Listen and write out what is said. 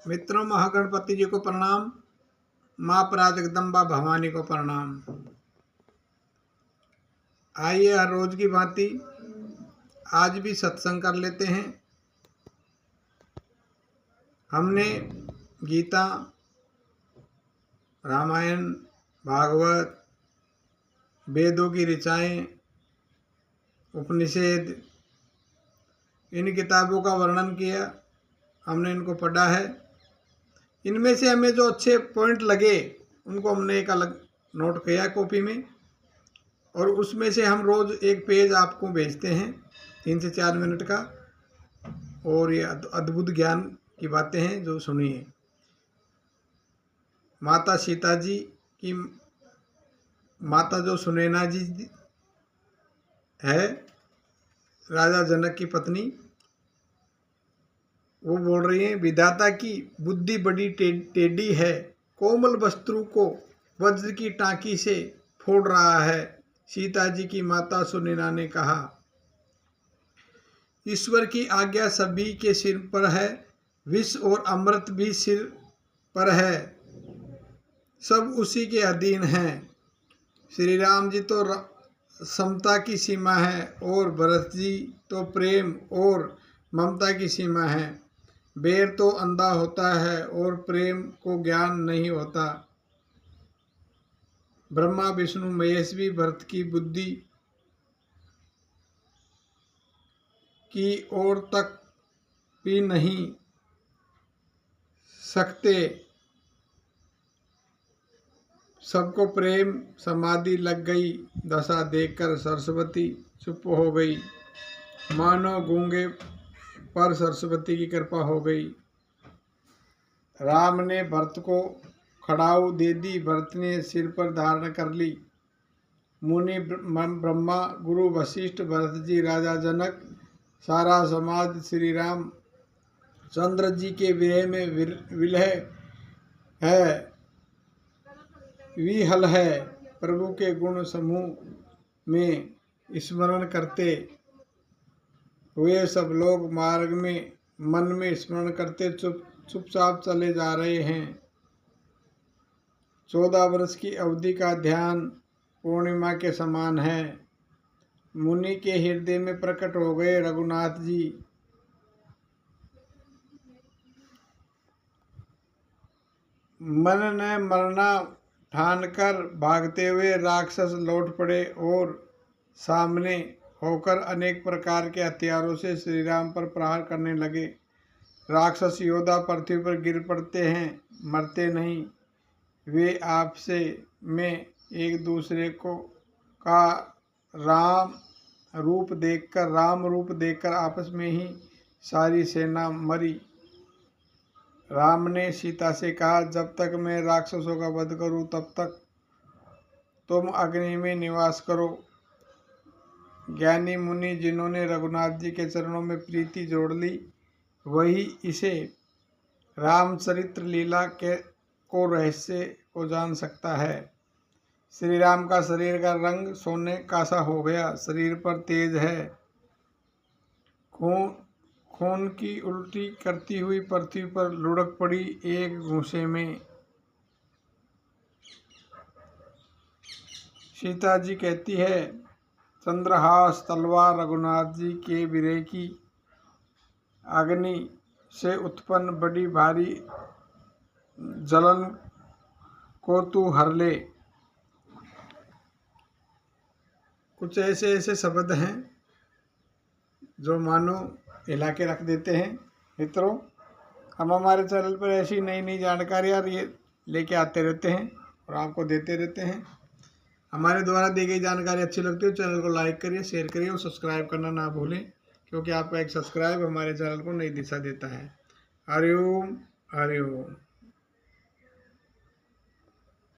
मित्रों, महागणपति जी को प्रणाम, माँ पराजगदम्बा भवानी को प्रणाम। आइए हर रोज की भांति आज भी सत्संग कर लेते हैं। हमने गीता, रामायण, भागवत, वेदों की ऋचाएँ, उपनिषद, इन किताबों का वर्णन किया। हमने इनको पढ़ा है। इनमें से हमें जो अच्छे पॉइंट लगे उनको हमने एक अलग नोट किया कॉपी में, और उसमें से हम रोज़ एक पेज आपको भेजते हैं 3 से 4 मिनट का। और ये अद्भुत ज्ञान की बातें हैं जो सुनिए। माता सीता जी की माता जो सुनैना जी है, राजा जनक की पत्नी, वो बोल रही है, विधाता की बुद्धि बड़ी टेढ़ी है, कोमल वस्त्रु को वज्र की टांकी से फोड़ रहा है। सीता जी की माता सुनैना ने कहा, ईश्वर की आज्ञा सभी के सिर पर है, विष और अमृत भी सिर पर है, सब उसी के अधीन हैं। श्री राम जी तो समता की सीमा है, और भरत जी तो प्रेम और ममता की सीमा है। बैर तो अंधा होता है और प्रेम को ज्ञान नहीं होता। ब्रह्मा विष्णु महेश भी भरत की बुद्धि की ओर तक भी नहीं सकते। सबको प्रेम समाधि लग गई, दशा देखकर सरस्वती चुप हो गई, मानो गूंगे पर सरस्वती की कृपा हो गई। राम ने भरत को खड़ाऊ दे दी, भरत ने सिर पर धारण कर ली। मुनि ब्रह्मा, गुरु वशिष्ठ, भरत जी, राजा जनक, सारा समाज श्री राम चंद्र जी के विरह में विलह है, विहल है। प्रभु के गुण समूह में स्मरण करते हुए सब लोग मार्ग में मन में स्मरण करते चुपचाप चले जा रहे हैं। 14 वर्ष की अवधि का ध्यान पूर्णिमा के समान है। मुनि के हृदय में प्रकट हो गए रघुनाथ जी। मन ने मरना ठानकर भागते हुए राक्षस लौट पड़े और सामने होकर अनेक प्रकार के हथियारों से श्री राम पर प्रहार करने लगे। राक्षस योद्धा पृथ्वी पर गिर पड़ते हैं, मरते नहीं। वे आपसे में एक दूसरे को का राम रूप देखकर आपस में ही सारी सेना मरी। राम ने सीता से कहा, जब तक मैं राक्षसों का वध करूं तब तक तुम अग्नि में निवास करो। ज्ञानी मुनि जिन्होंने रघुनाथ जी के चरणों में प्रीति जोड़ ली, वही इसे रामचरित्र लीला के को रहस्य को जान सकता है। श्री राम का शरीर का रंग सोने का सा हो गया, शरीर पर तेज है। खून की उल्टी करती हुई पृथ्वी पर लुढ़क पड़ी एक घूंसे में। सीता जी कहती है, चंद्रहास तलवार रघुनाथ जी के विरह की अग्नि से उत्पन्न बड़ी भारी जलन को तू हर ले। कुछ ऐसे शब्द हैं जो मानो हिला के रख देते हैं। मित्रों, हम हमारे चैनल पर ऐसी नई नई जानकारियाँ ये लेके आते रहते हैं और आपको देते रहते हैं। हमारे द्वारा दी गई जानकारी अच्छी लगती है तो चैनल को लाइक करिए, शेयर करिए और सब्सक्राइब करना ना भूलें, क्योंकि आपका एक सब्सक्राइब हमारे चैनल को नई दिशा देता है। हरि ओम, हरि ओम।